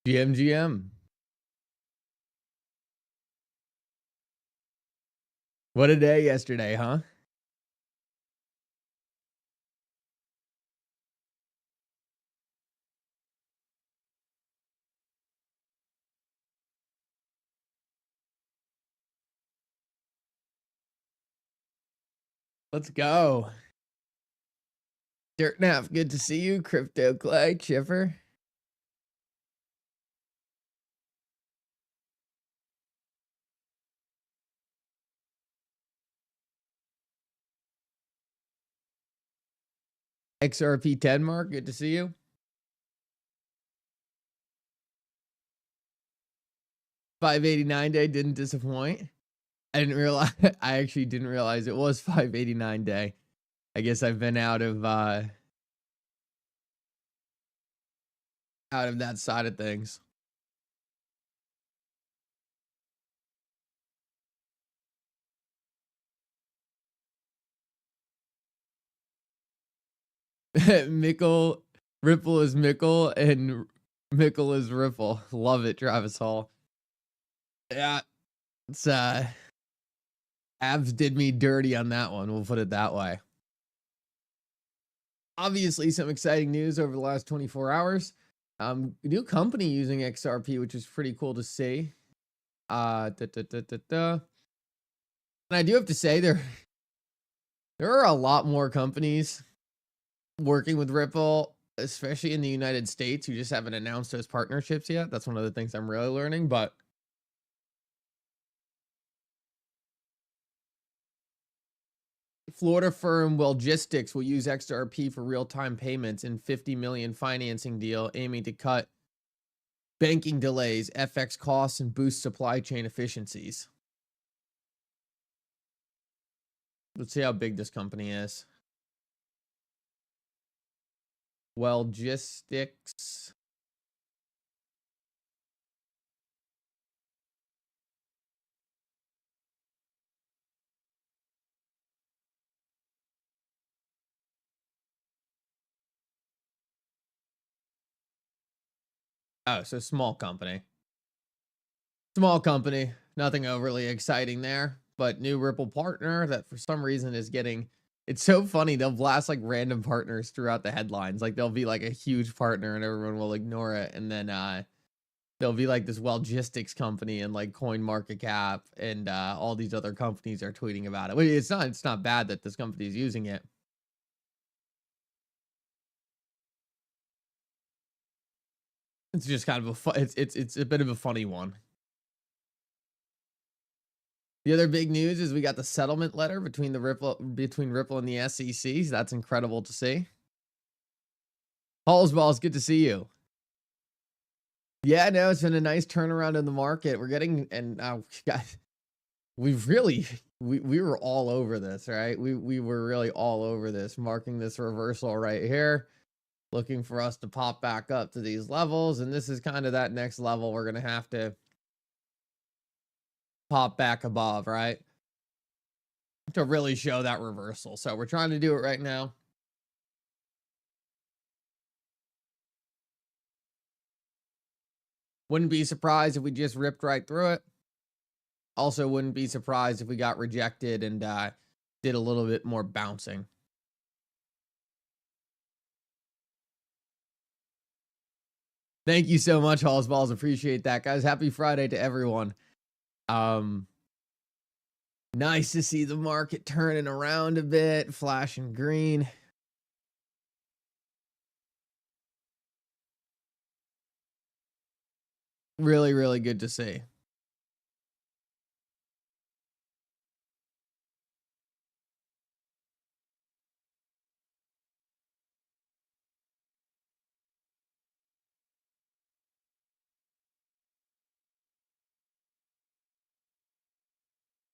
GM. What a day yesterday, huh? Let's go. Dirtnap, good to see you. Crypto Clay, Chipper. XRP 10 mark, good to see you. $5.89 day didn't disappoint. I didn't realize I actually didn't realize it was $5.89 day. I guess I've been out of that side of things. Mickle, Ripple is Mickle, and Mickle is Ripple. Love it, Travis Hall. Yeah, it's Abs did me dirty on that one. We'll put it that way. Obviously, some exciting news over the last 24 hours. New company using XRP, which is pretty cool to see. And I do have to say there are a lot more companies working with Ripple, especially in the United States, who just haven't announced those partnerships yet. That's one of the things I'm really learning, but Florida firm Wellgistics will use XRP for real-time payments in $50 million financing deal aiming to cut banking delays, FX costs, and boost supply chain efficiencies. Let's see how big this company is. Wellgistics. Oh, so small company. Small company. Nothing overly exciting there, but new Ripple partner that for some reason is getting... It's so funny. They'll blast like random partners throughout the headlines. Like they'll be like a huge partner and everyone will ignore it. And then there'll be like this Wellgistics company and like Coin Market Cap and all these other companies are tweeting about it. Well, it's not bad that this company is using it. It's just kind of it's a bit of a funny one. The other big news is we got the settlement letter between Ripple and the SEC. So that's incredible to see. Paul's Balls, good to see you. Yeah, no, it's been a nice turnaround in the market. We're getting, and guys, we were all over this, right? We were really all over this, marking this reversal right here, looking for us to pop back up to these levels, and this is kind of that next level we're gonna have to pop back above, right, to really show that reversal. So we're trying to do it right now. Wouldn't be surprised if we just ripped right through it. Also wouldn't be surprised if we got rejected and did a little bit more bouncing. Thank you so much, Halls Balls. Appreciate that, guys. Happy Friday to everyone. Nice to see the market turning around a bit, flashing green. Really, really good to see.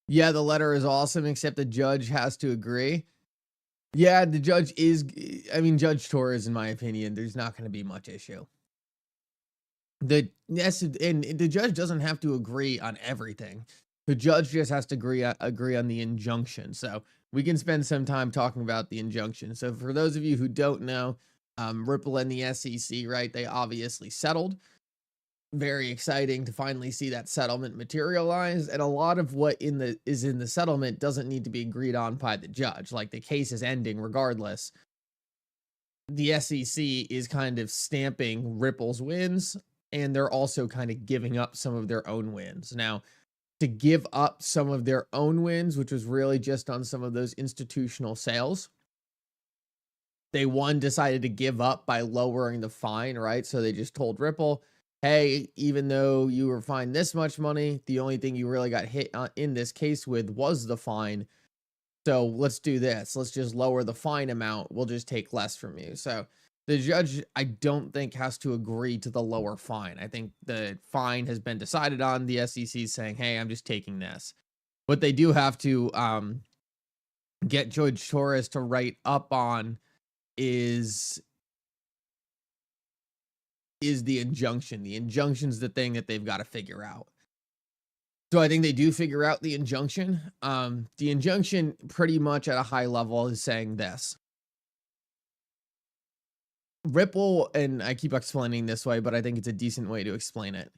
Yeah, the letter is awesome, except the judge has to agree. Yeah, the judge is, I mean, Judge Torres, in my opinion, there's not going to be much issue. Yes, and the judge doesn't have to agree on everything. The judge just has to agree on the injunction. So we can spend some time talking about the injunction. So for those of you who don't know, Ripple and the SEC, right, they obviously settled. very exciting to finally see that settlement materialize. And a lot of what is in the settlement doesn't need to be agreed on by the judge. Like, the case is ending regardless. The SEC is kind of stamping Ripple's wins, and they're also kind of giving up some of their own wins. Now, to give up some of their own wins, which was really just on some of those institutional sales, they decided to give up by lowering the fine, right? So they just told Ripple, hey, even though you were fined this much money, the only thing you really got hit in this case with was the fine. So let's do this. Let's just lower the fine amount. We'll just take less from you. So the judge, I don't think, has to agree to the lower fine. I think the fine has been decided on. The SEC saying, hey, I'm just taking this. What they do have to get Judge Torres to write up on is the injunction. The injunction's the thing that they've got to figure out. So I think they do figure out the injunction. The injunction pretty much at a high level is saying this. Ripple, and I keep explaining this way, but I think it's a decent way to explain it.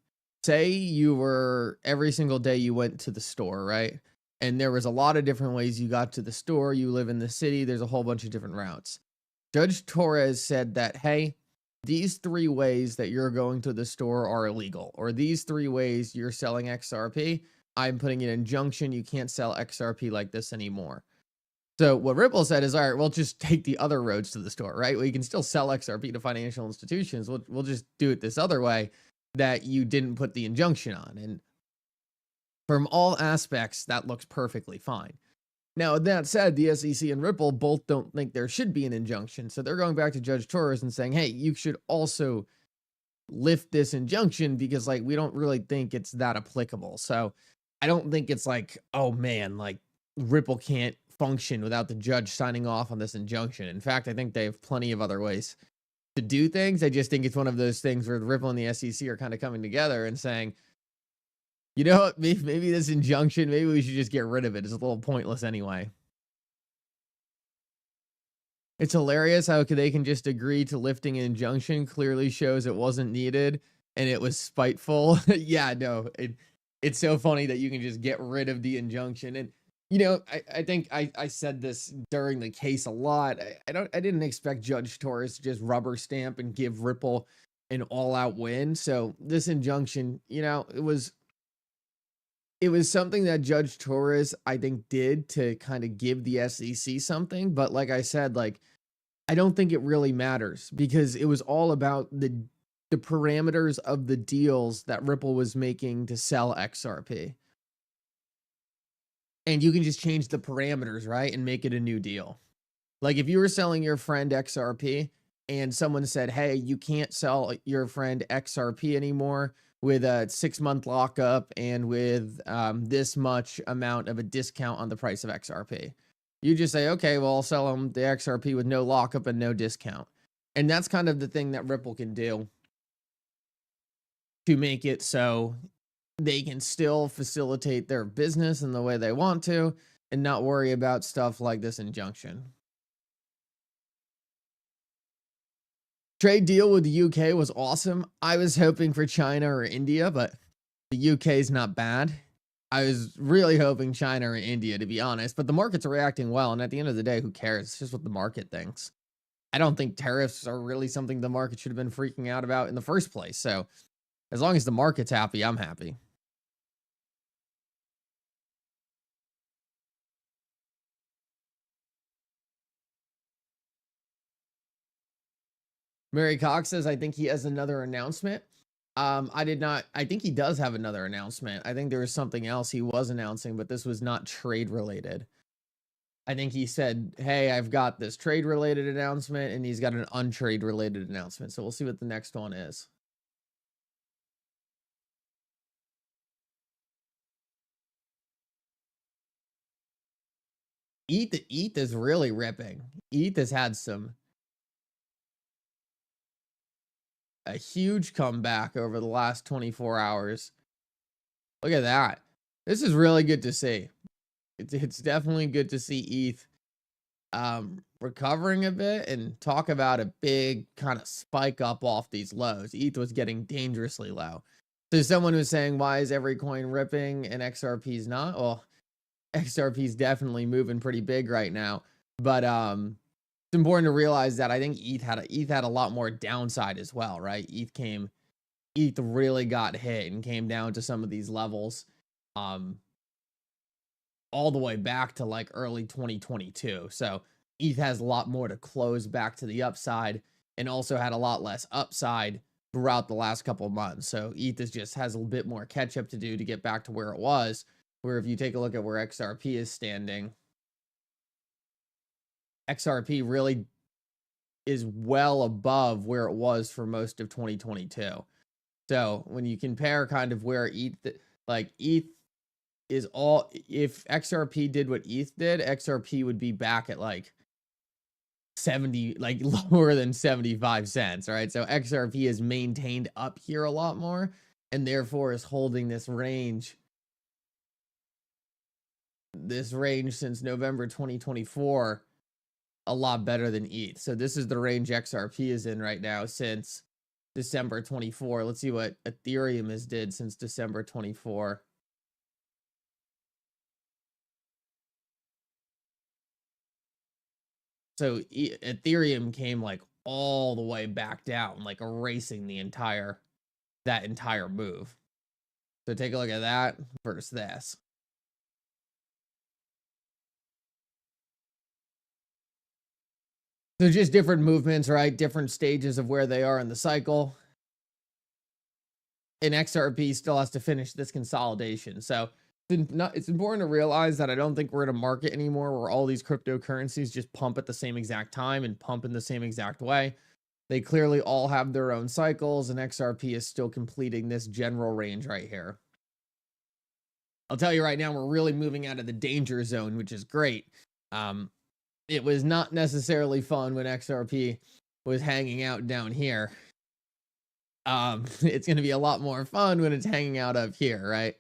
Say you were, every single day you went to the store, right? And there was a lot of different ways you got to the store. You live in the city. There's a whole bunch of different routes. Judge Torres said that, hey, these 3 ways that you're going to the store are illegal, or these 3 ways you're selling XRP, I'm putting an injunction. You can't sell XRP like this anymore. So what Ripple said is, all right, we'll just take the other roads to the store, right? Well, you can still sell XRP to financial institutions. We'll just do it this other way that you didn't put the injunction on. And from all aspects, that looks perfectly fine. Now, that said, the SEC and Ripple both don't think there should be an injunction. So they're going back to Judge Torres and saying, hey, you should also lift this injunction because, like, we don't really think it's that applicable. So I don't think it's like, oh man, like Ripple can't function without the judge signing off on this injunction. In fact, I think they have plenty of other ways to do things. I just think it's one of those things where Ripple and the SEC are kind of coming together and saying, you know what, maybe this injunction, maybe we should just get rid of it. It's a little pointless anyway. It's hilarious how they can just agree to lifting an injunction. Clearly shows it wasn't needed and it was spiteful. Yeah, no, it's so funny that you can just get rid of the injunction. And, you know, I think I said this during the case a lot. I didn't expect Judge Torres to just rubber stamp and give Ripple an all-out win. So this injunction, you know, it was something that Judge Torres, I think, did to kind of give the SEC something. But like I said, like, I don't think it really matters because it was all about the parameters of the deals that Ripple was making to sell XRP. And you can just change the parameters, right? And make it a new deal. Like if you were selling your friend XRP and someone said, hey, you can't sell your friend XRP anymore with a 6-month lockup and with this much amount of a discount on the price of XRP. You just say, okay, well, I'll sell them the XRP with no lockup and no discount. And that's kind of the thing that Ripple can do to make it so they can still facilitate their business in the way they want to and not worry about stuff like this injunction. Trade deal with the UK was awesome. I was hoping for China or India, but the UK is not bad. I was really hoping China or India, to be honest, but the markets are reacting well. And at the end of the day, who cares? It's just what the market thinks. I don't think tariffs are really something the market should have been freaking out about in the first place. So as long as the market's happy, I'm happy. Mary Cox says, I think he has another announcement. I think he does have another announcement. I think there was something else he was announcing, but this was not trade related. I think he said, hey, I've got this trade related announcement, and he's got an untrade related announcement. So we'll see what the next one is. ETH is really ripping. ETH has had a huge comeback over the last 24 hours. Look at that. This is really good to see. It's definitely good to see ETH recovering a bit, and talk about a big kind of spike up off these lows. ETH was getting dangerously low. So someone was saying, why is every coin ripping and XRP's not? Well, XRP's definitely moving pretty big right now, but it's important to realize that I think ETH had a lot more downside as well, right? ETH really got hit and came down to some of these levels, all the way back to like early 2022. So ETH has a lot more to close back to the upside, and also had a lot less upside throughout the last couple of months. So ETH has a little bit more catch up to do to get back to where it was. Where if you take a look at where XRP is standing, XRP really is well above where it was for most of 2022. So when you compare kind of where ETH is all, if XRP did what ETH did, XRP would be back at like 70, like lower than 75 cents, right? So XRP is maintained up here a lot more, and therefore is holding this range since November 2024 a lot better than ETH. So this is the range XRP is in right now since December 24. Let's see what Ethereum has did since December 24. So Ethereum came like all the way back down, like erasing that entire move. So take a look at that versus this. So just different movements, right? Different stages of where they are in the cycle. And XRP still has to finish this consolidation. So it's important to realize that I don't think we're in a market anymore where all these cryptocurrencies just pump at the same exact time and pump in the same exact way. They clearly all have their own cycles, and XRP is still completing this general range right here. I'll tell you right now, we're really moving out of the danger zone, which is great. It was not necessarily fun when XRP was hanging out down here. It's going to be a lot more fun when it's hanging out up here, right?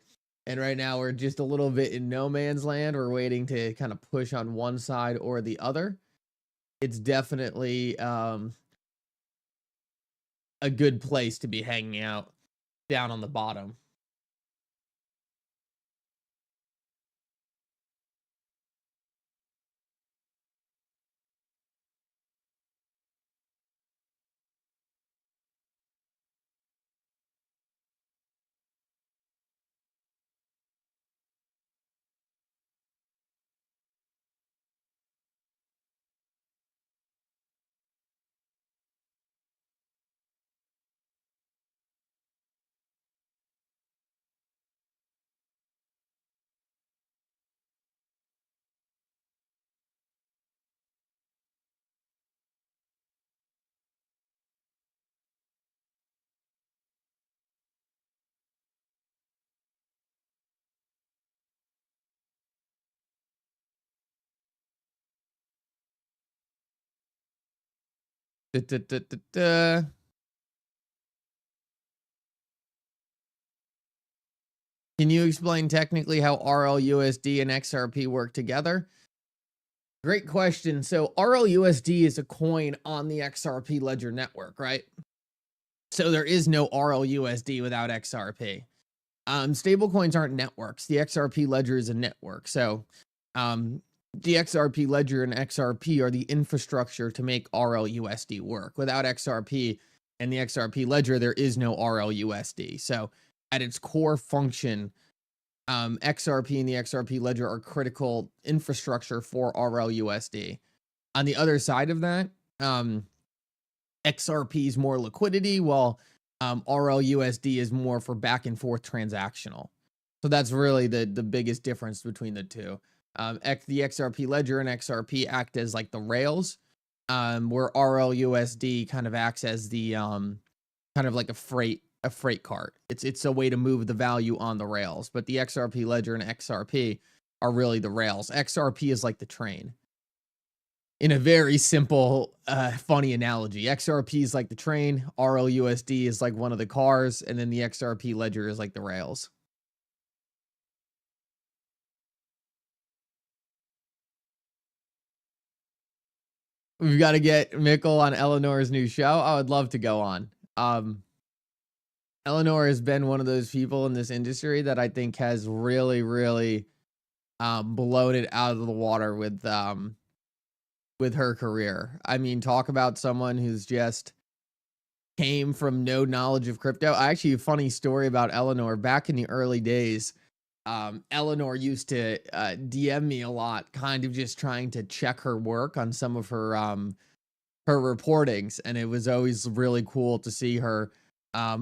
And right now we're just a little bit in no man's land. We're waiting to kind of push on one side or the other. It's definitely a good place to be hanging out down on the bottom. Can you explain technically how RLUSD and XRP work together? Great question. So RLUSD is a coin on the XRP Ledger network, right? So there is no RLUSD without XRP. Stablecoins aren't networks. The XRP Ledger is a network. So the XRP Ledger and XRP are the infrastructure to make RLUSD work. Without XRP and the XRP Ledger, there is no RLUSD. So at its core function, XRP and the XRP Ledger are critical infrastructure for RLUSD. On the other side of that, XRP is more liquidity, while RLUSD is more for back and forth transactional. So that's really the biggest difference between the two. The XRP Ledger and XRP act as like the rails, where RLUSD kind of acts as the kind of like a freight cart. It's a way to move the value on the rails, but the XRP Ledger and XRP are really the rails. XRP is like the train. In a very simple, funny analogy, XRP is like the train, RLUSD is like one of the cars, and then the XRP Ledger is like the rails. We've got to get Mickle on Eleanor's new show. I would love to go on. Eleanor has been one of those people in this industry that I think has really, really blown it out of the water with her career. I mean, talk about someone who's just came from no knowledge of crypto. Actually, a funny story about Eleanor. Back in the early days, Eleanor used to DM me a lot, kind of just trying to check her work on some of her reportings, and it was always really cool to see her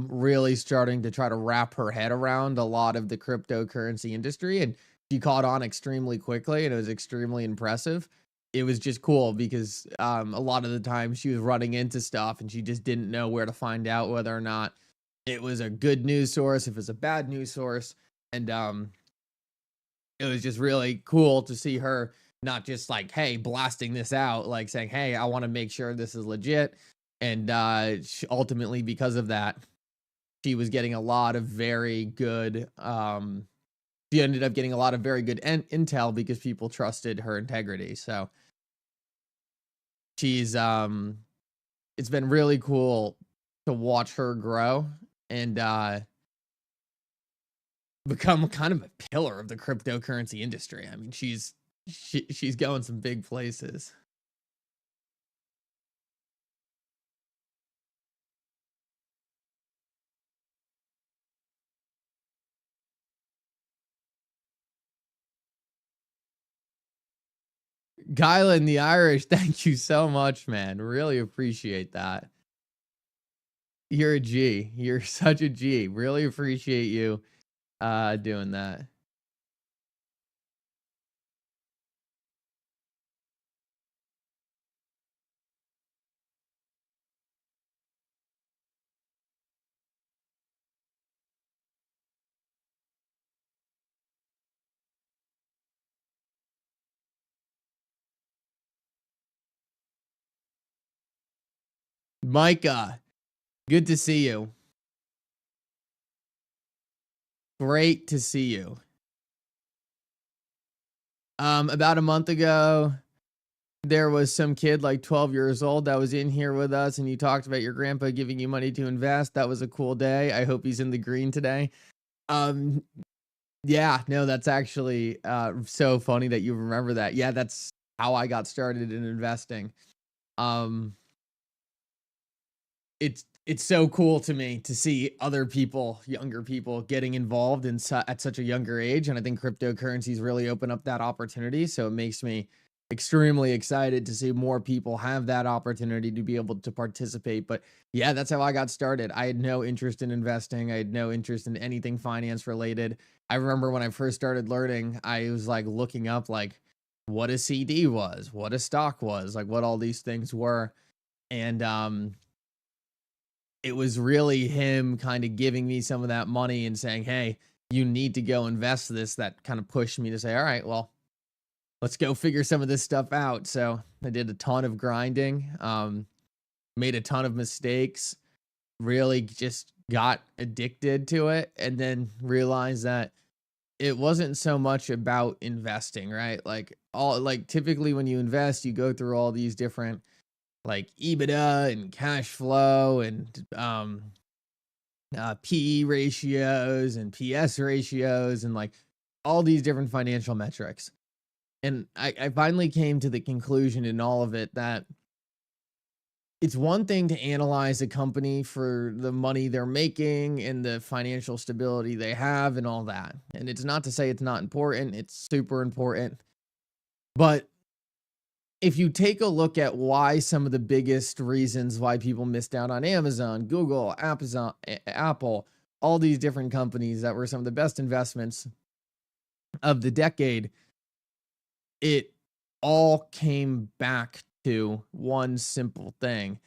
really starting to try to wrap her head around a lot of the cryptocurrency industry, and she caught on extremely quickly, and it was extremely impressive. It was just cool because a lot of the time she was running into stuff and she just didn't know where to find out whether or not it was a good news source, if it's a bad news source. And it was just really cool to see her not just like, hey, blasting this out, like saying, hey, I want to make sure this is legit. And ultimately, because of that, she was getting a lot of very good, she ended up getting a lot of very good intel because people trusted her integrity. So she's, it's been really cool to watch her grow and become kind of a pillar of the cryptocurrency industry. I mean, she's going some big places. Gylan the Irish, thank you so much, man. Really appreciate that. You're a G. You're such a G. Really appreciate you doing that. Micah, good to see you. Great to see you. About a month ago, there was some kid like 12 years old that was in here with us, and you talked about your grandpa giving you money to invest. That was a cool day. I hope he's in the green today. Yeah, no, that's actually so funny that you remember that. Yeah, that's how I got started in investing. It's so cool to me to see other people, younger people, getting involved in at such a younger age, and I think cryptocurrencies really open up that opportunity. So it makes me extremely excited to see more people have that opportunity to be able to participate. But yeah, that's how I got started. I had no interest in investing. I had no interest in anything finance related. I remember when I first started learning, I was like looking up like what a CD was, what a stock was, like what all these things were. And it was really him kind of giving me some of that money and saying, hey, you need to go invest this. That kind of pushed me to say, all right, well, let's go figure some of this stuff out. So I did a ton of grinding, made a ton of mistakes, really just got addicted to it, and then realized that it wasn't so much about investing, right? Like typically when you invest, you go through all these different like EBITDA and cash flow and PE ratios and PS ratios and like all these different financial metrics. And I finally came to the conclusion in all of it that it's one thing to analyze a company for the money they're making and the financial stability they have and all that. And it's not to say it's not important, it's super important. But if you take a look at why some of the biggest reasons why people missed out on Amazon, Google, Apple, all these different companies that were some of the best investments of the decade, it all came back to one simple thing.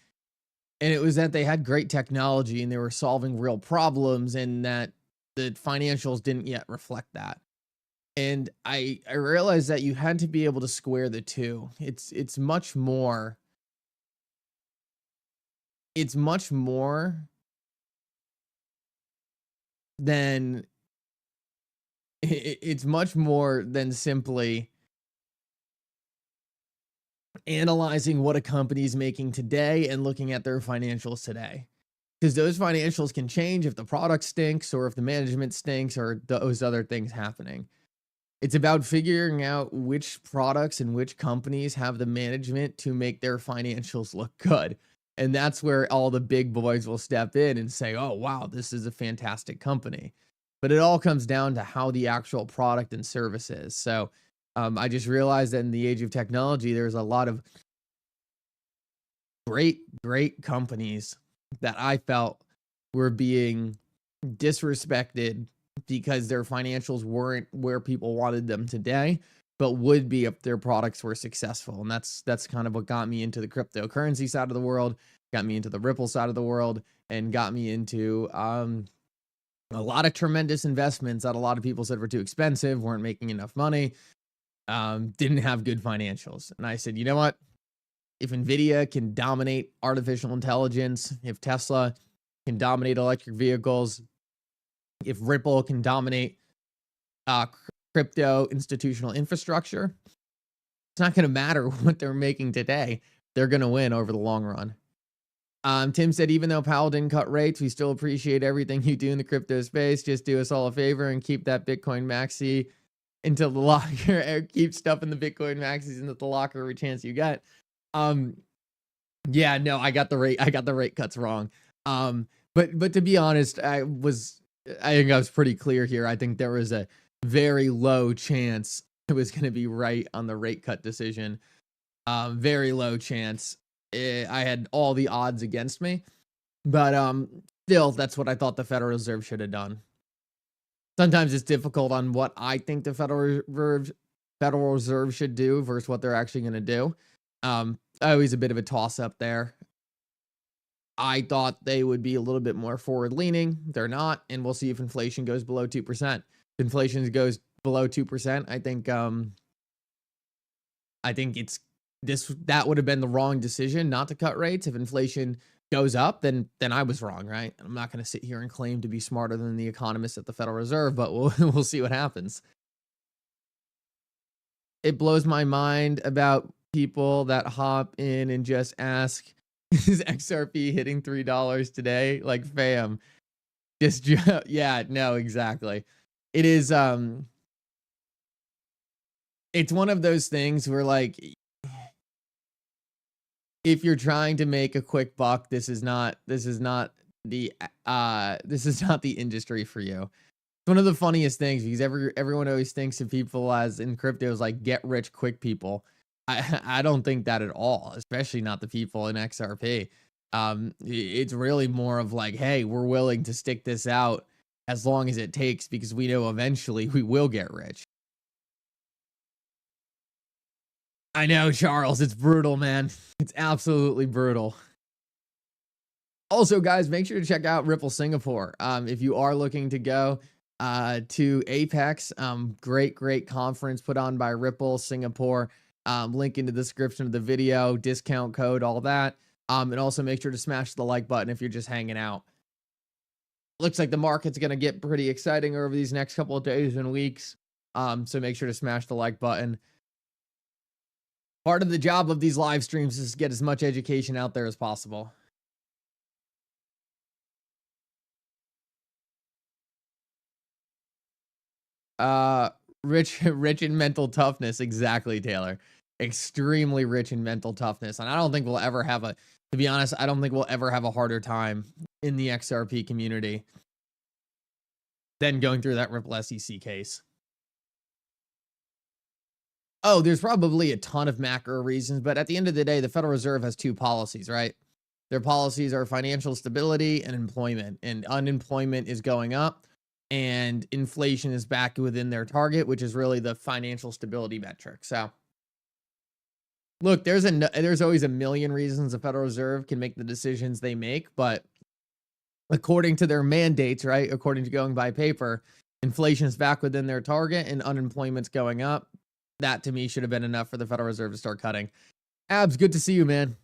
And it was that they had great technology and they were solving real problems, and that the financials didn't yet reflect that. And I realized that you had to be able to square the two. It's much more than it's much more than simply analyzing what a company's making today and looking at their financials today. because those financials can change if the product stinks or if the management stinks or those other things happening. It's about figuring out which products and which companies have the management to make their financials look good. And that's where all the big boys will step in and say, oh, wow, this is a fantastic company. But it all comes down to how the actual product and service is. So I just realized that in the age of technology, there's a lot of great companies that I felt were being disrespected because their financials weren't where people wanted them today, but would be if their products were successful. And that's kind of what got me into the cryptocurrency side of the world, got me into the Ripple side of the world, and got me into a lot of tremendous investments that a lot of people said were too expensive, weren't making enough money, didn't have good financials. And I said, you know what? If NVIDIA can dominate artificial intelligence, if Tesla can dominate electric vehicles, if Ripple can dominate crypto institutional infrastructure, it's not going to matter what they're making today. They're going to win over the long run. Tim said, even though Powell didn't cut rates, we still appreciate everything you do in the crypto space. Just do us all a favor and keep that Bitcoin maxi into the locker, or keep stuffing the Bitcoin maxis into the locker every chance you get. Yeah, no, I got the rate cuts wrong. But to be honest, I think I was pretty clear here. I think there was a very low chance it was going to be right on the rate cut decision. Very low chance. I had all the odds against me, but still, that's what I thought the Federal Reserve should have done. Sometimes it's difficult on what I think the Federal Reserve should do versus what they're actually going to do. Always a bit of a toss up there. I thought they would be a little bit more forward leaning. They're not, and we'll see if inflation goes below 2%. If inflation goes below 2%, I think that would have been the wrong decision not to cut rates. If inflation goes up, then I was wrong, right? I'm not going to sit here and claim to be smarter than the economists at the Federal Reserve, but we'll see what happens. It blows my mind about people that hop in and just ask, is XRP hitting $3 today? Like, fam, just, yeah, no, exactly. It is, it's one of those things where, like, if you're trying to make a quick buck, this is not the industry for you. It's one of the funniest things because everyone always thinks of people as in crypto as like get rich quick people. I don't think that at all, especially not the people in XRP. It's really more of like, hey, we're willing to stick this out as long as it takes because we know eventually we will get rich. I know, Charles, it's brutal, man. It's absolutely brutal. Also, guys, make sure to check out Ripple Singapore. If you are looking to go to Apex, great conference put on by Ripple Singapore. Link in the description of the video, discount code, all that. And also make sure to smash the like button if you're just hanging out. Looks like the market's going to get pretty exciting over these next couple of days and weeks. So make sure to smash the like button. Part of the job of these live streams is to get as much education out there as possible. Rich in mental toughness. Exactly, Taylor. Extremely rich in mental toughness. And I don't think we'll ever have to be honest, I don't think we'll ever have a harder time in the XRP community than going through that Ripple SEC case. Oh, there's probably a ton of macro reasons, but at the end of the day, the Federal Reserve has two policies, right? Their policies are financial stability and employment, and unemployment is going up and inflation is back within their target, which is really the financial stability metric. So look, there's always a million reasons the Federal Reserve can make the decisions they make, but according to their mandates, right? According to going by paper, inflation is back within their target and unemployment's going up. That to me should have been enough for the Federal Reserve to start cutting. Abs, good to see you, man.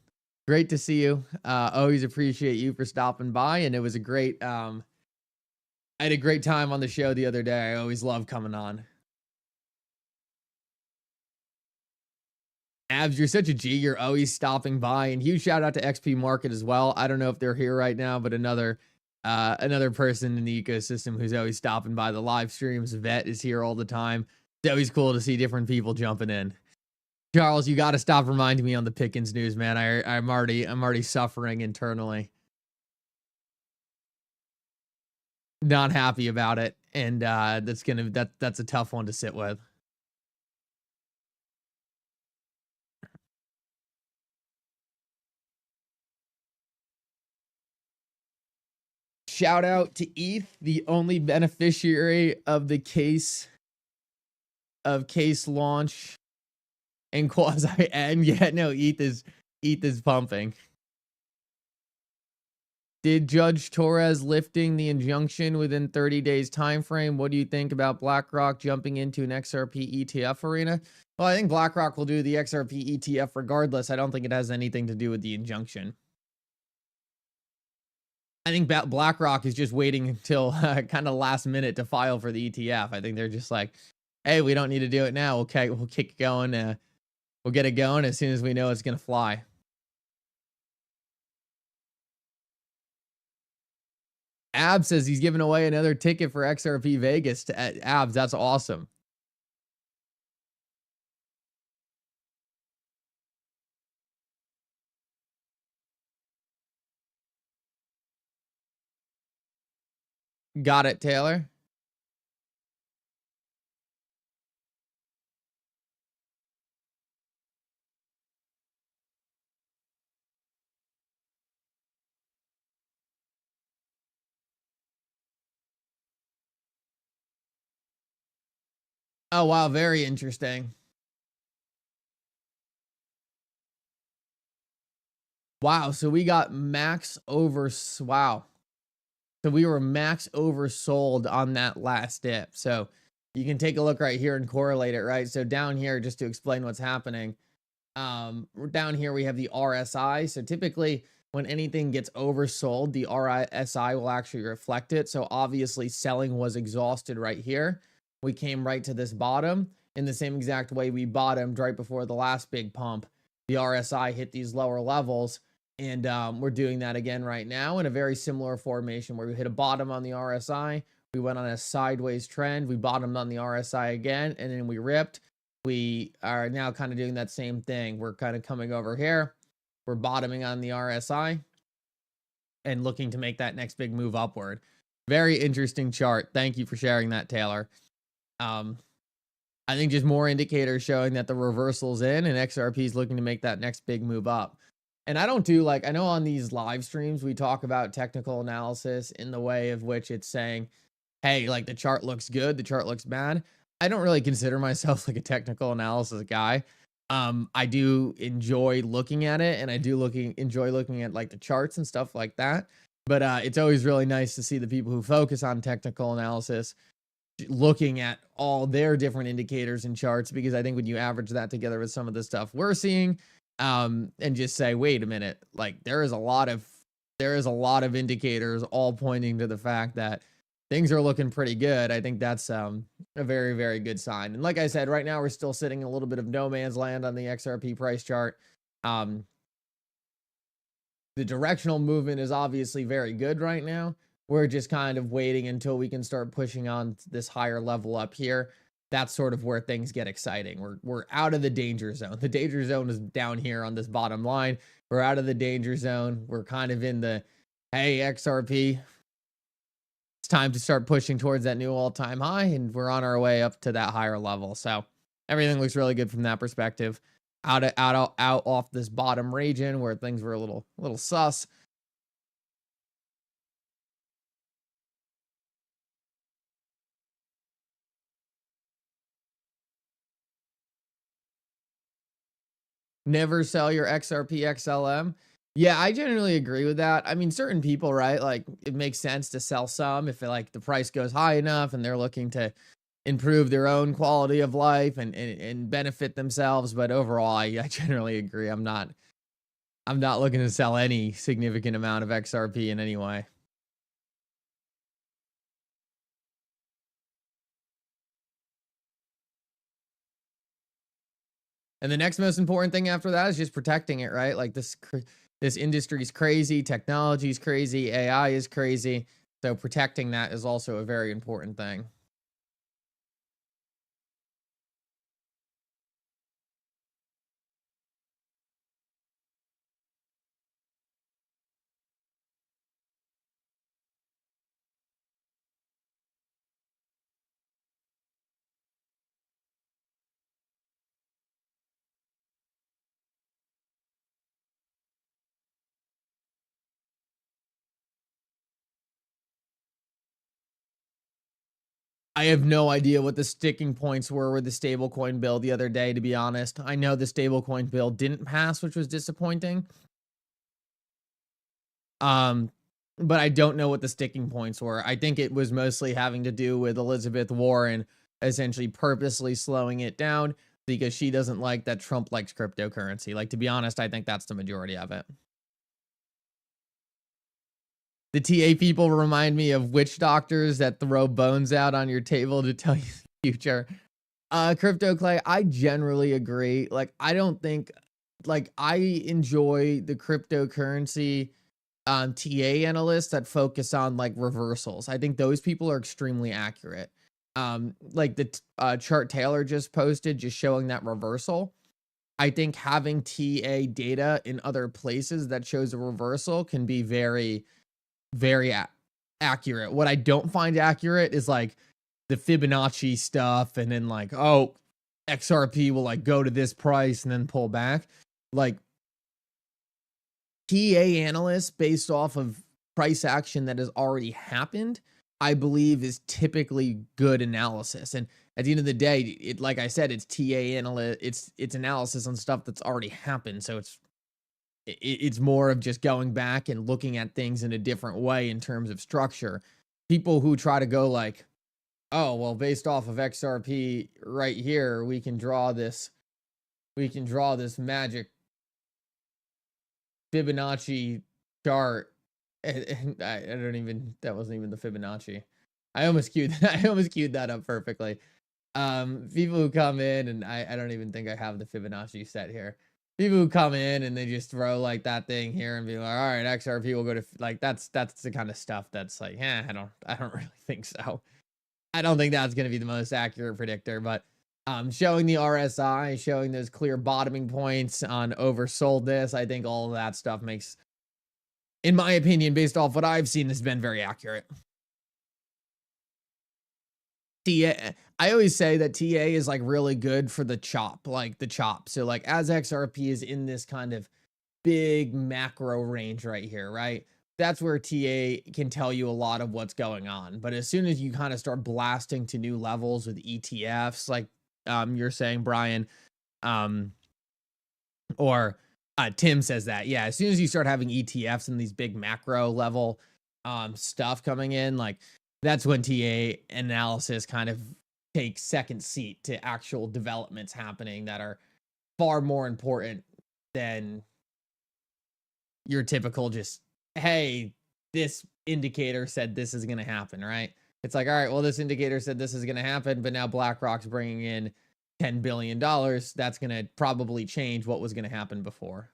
Great to see you. Always appreciate you for stopping by, and it was a great I had a great time on the show the other day. I always love coming on. Abs, you're such a G. You're always stopping by. And huge shout out to XP Market as well. I don't know if they're here right now, but another person in the ecosystem who's always stopping by the live streams. Vet is here all the time. It's always cool to see different people jumping in. Charles, you got to stop reminding me on the Pickens news, man. I'm already suffering internally. Not happy about it, and that's a tough one to sit with. Shout out to ETH, the only beneficiary of the case launch and quasi end. Yeah, no, ETH is pumping. Did Judge Torres lifting the injunction within 30 days time frame? What do you think about BlackRock jumping into an XRP ETF arena? Well, I think BlackRock will do the XRP ETF regardless. I don't think it has anything to do with the injunction. I think BlackRock is just waiting until kind of last minute to file for the ETF. I think they're just like, hey, we don't need to do it now. Okay, we'll kick it going. We'll get it going as soon as we know it's going to fly. Ab says he's giving away another ticket for XRP Vegas to Abs. That's awesome. Got it, Taylor. Oh, wow. Very interesting. Wow. So we got max over. Wow. So we were max oversold on that last dip. So you can take a look right here and correlate it, right? So down here, just to explain what's happening, down here we have the RSI. So typically when anything gets oversold, the RSI will actually reflect it. So obviously selling was exhausted right here. We came right to this bottom in the same exact way we bottomed right before the last big pump. The RSI hit these lower levels. And we're doing that again right now in a very similar formation where we hit a bottom on the RSI. We went on a sideways trend. We bottomed on the RSI again, and then we ripped. We are now kind of doing that same thing. We're kind of coming over here. We're bottoming on the RSI and looking to make that next big move upward. Very interesting chart. Thank you for sharing that, Taylor. I think just more indicators showing that the reversal's in and XRP is looking to make that next big move up. And I don't do I know on these live streams, we talk about technical analysis in the way of which it's saying, hey, like the chart looks good, the chart looks bad. I don't really consider myself like a technical analysis guy. I do enjoy looking at it, and I do enjoy looking at like the charts and stuff like that. But it's always really nice to see the people who focus on technical analysis looking at all their different indicators and charts, because I think when you average that together with some of the stuff we're seeing, and just say, wait a minute, like there is a lot of indicators all pointing to the fact that things are looking pretty good. I think that's a very, very good sign. And like I said, right now we're still sitting in a little bit of no man's land on the XRP price chart. The directional movement is obviously very good right now. We're just kind of waiting until we can start pushing on this higher level up here. That's sort of where things get exciting. We're out of the danger zone. The danger zone is down here on this bottom line. We're out of the danger zone. We're kind of in the, hey, XRP, it's time to start pushing towards that new all-time high, and we're on our way up to that higher level. So everything looks really good from that perspective. Out off this bottom region where things were a little sus. Never sell your XRP XLM. Yeah, I generally agree with that. I mean, certain people, right? Like it makes sense to sell some if like the price goes high enough and they're looking to improve their own quality of life and benefit themselves. But overall, I generally agree. I'm not looking to sell any significant amount of XRP in any way. And the next most important thing after that is just protecting it, right? Like this industry is crazy, technology is crazy, AI is crazy. So protecting that is also a very important thing. I have no idea what the sticking points were with the stablecoin bill the other day, to be honest. I know the stablecoin bill didn't pass, which was disappointing. But I don't know what the sticking points were. I think it was mostly having to do with Elizabeth Warren essentially purposely slowing it down because she doesn't like that Trump likes cryptocurrency. Like, to be honest, I think that's the majority of it. The TA people remind me of witch doctors that throw bones out on your table to tell you the future. Crypto Clay, I generally agree. Like, I don't think, like, I enjoy the cryptocurrency TA analysts that focus on like reversals. I think those people are extremely accurate. Like the chart Taylor just posted, just showing that reversal. I think having TA data in other places that shows a reversal can be very, very accurate. What I don't find accurate is like the Fibonacci stuff, and then like, oh, XRP will like go to this price and then pull back. Like, TA analysts based off of price action that has already happened, I believe is typically good analysis. And at the end of the day, it, like I said, it's TA analysis, it's analysis on stuff that's already happened. So it's more of just going back and looking at things in a different way in terms of structure. People who try to go like, oh, well, based off of XRP right here, we can draw this magic Fibonacci chart. And I don't even, that wasn't even the Fibonacci. I almost queued that up perfectly. People who come in, and I don't even think I have the Fibonacci set here. People who come in and they just throw like that thing here and be like, all right, XRP will go to, like, that's the kind of stuff that's like, I don't really think so. I don't think that's going to be the most accurate predictor, but showing the RSI, showing those clear bottoming points on oversold this, I think all of that stuff makes, in my opinion, based off what I've seen, has been very accurate. TA, I always say that TA is like really good for the chop, like the chop. So like as XRP is in this kind of big macro range right here, right? That's where TA can tell you a lot of what's going on. But as soon as you kind of start blasting to new levels with ETFs, like you're saying, Brian, or Tim says that, yeah, as soon as you start having ETFs and these big macro level stuff coming in, like that's when TA analysis kind of takes second seat to actual developments happening that are far more important than your typical just, hey, this indicator said this is going to happen, right? It's like, all right, well, this indicator said this is going to happen, but now BlackRock's bringing in $10 billion. That's going to probably change what was going to happen before.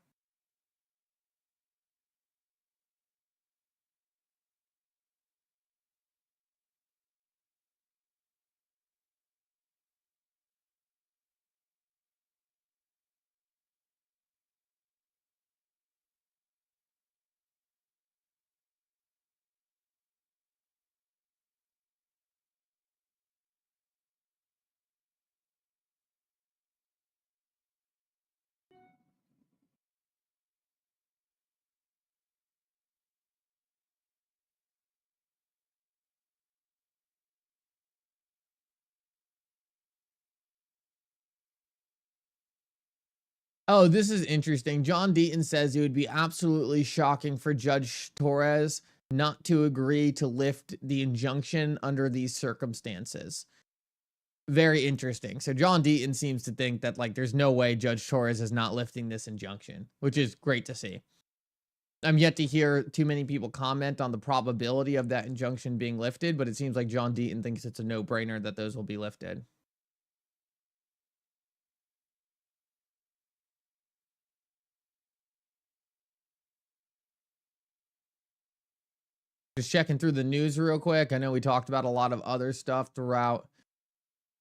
Oh, this is interesting. John Deaton says it would be absolutely shocking for Judge Torres not to agree to lift the injunction under these circumstances. Very interesting. So John Deaton seems to think that like there's no way Judge Torres is not lifting this injunction, which is great to see. I'm yet to hear too many people comment on the probability of that injunction being lifted, but it seems like John Deaton thinks it's a no-brainer that those will be lifted. Just checking through the news real quick. I know we talked about a lot of other stuff throughout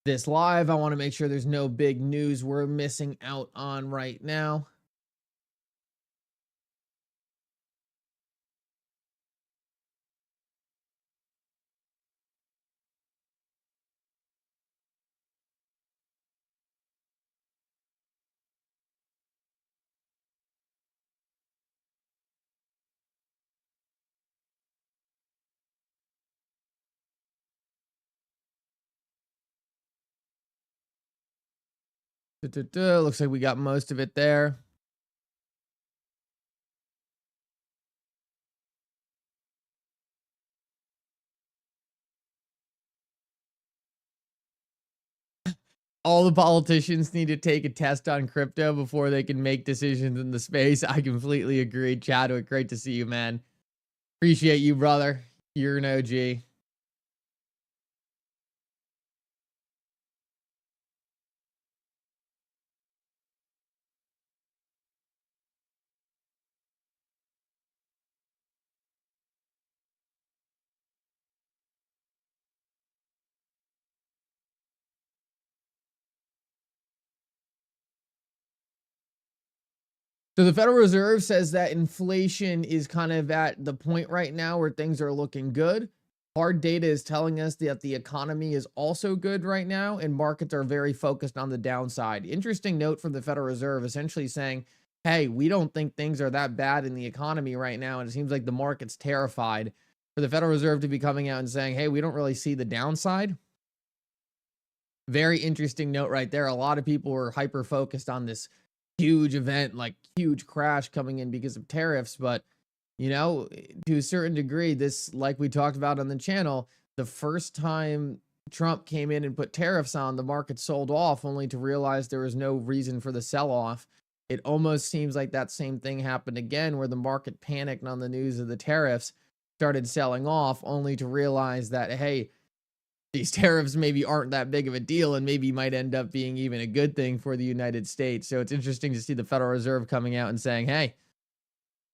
this live. I want to make sure there's no big news we're missing out on right now. Looks like we got most of it there. All the politicians need to take a test on crypto before they can make decisions in the space. I completely agree. Chadwick, great to see you, man. Appreciate you, brother. You're an OG. So the Federal Reserve says that inflation is kind of at the point right now where things are looking good. Hard data is telling us that the economy is also good right now, and markets are very focused on the downside. Interesting note from the Federal Reserve, essentially saying, hey, we don't think things are that bad in the economy right now, and it seems like the market's terrified. For the Federal Reserve to be coming out and saying, hey, we don't really see the downside. Very interesting note right there. A lot of people were hyper focused on this huge event, like huge crash coming in because of tariffs. But, you know, to a certain degree, this, like we talked about on the channel, the first time Trump came in and put tariffs on, the market sold off only to realize there was no reason for the sell off. It almost seems like that same thing happened again, where the market panicked on the news of the tariffs, started selling off only to realize that, hey, these tariffs maybe aren't that big of a deal and maybe might end up being even a good thing for the United States. So it's interesting to see the Federal Reserve coming out and saying, hey,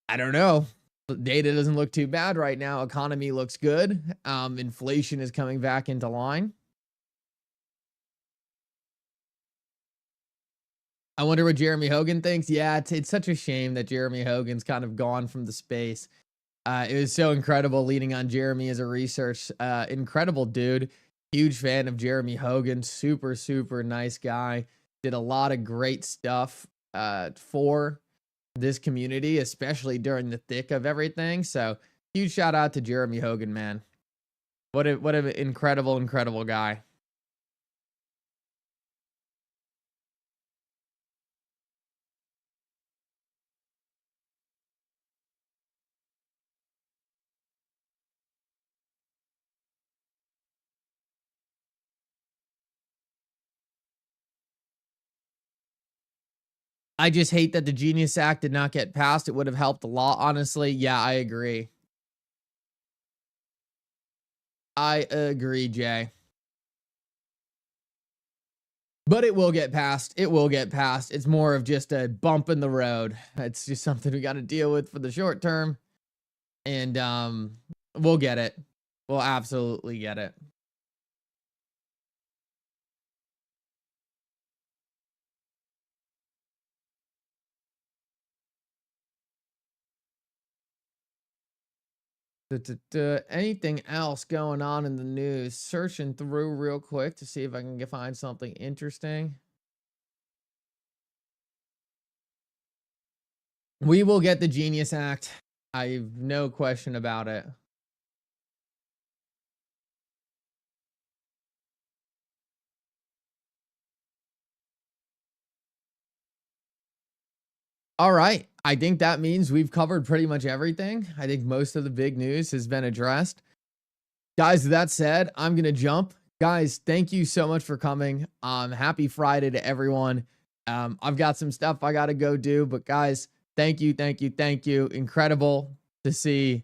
I don't know. The data doesn't look too bad right now. Economy looks good. Inflation is coming back into line. I wonder what Jeremy Hogan thinks. Yeah, it's such a shame that Jeremy Hogan's kind of gone from the space. It was so incredible leaning on Jeremy as a research. Incredible dude. Huge fan of Jeremy Hogan. Super, super nice guy. Did a lot of great stuff for this community, especially during the thick of everything. So huge shout out to Jeremy Hogan, man. What an incredible, incredible guy. I just hate that the Genius Act did not get passed. It would have helped a lot, honestly. Yeah, I agree. I agree, Jay. But it will get passed. It will get passed. It's more of just a bump in the road. It's just something we got to deal with for the short term. And we'll get it. We'll absolutely get it. Anything else going on in the news? Searching through real quick to see if I can find something interesting. We will get the Genius Act. I have no question about it. All right. I think that means we've covered pretty much everything. I think most of the big news has been addressed. Guys, that said, I'm going to jump. Guys, thank you so much for coming. Happy Friday to everyone. I've got some stuff I got to go do, but guys, thank you, thank you, thank you. Incredible to see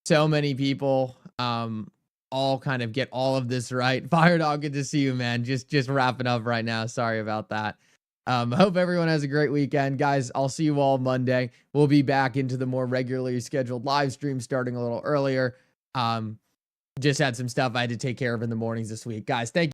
so many people all kind of get all of this right. Fire Dog, good to see you, man. Just wrapping up right now. Sorry about that. Hope everyone has a great weekend, guys. I'll see you all Monday. We'll be back into the more regularly scheduled live stream starting a little earlier. Just had some stuff I had to take care of in the mornings this week, guys. Thank you.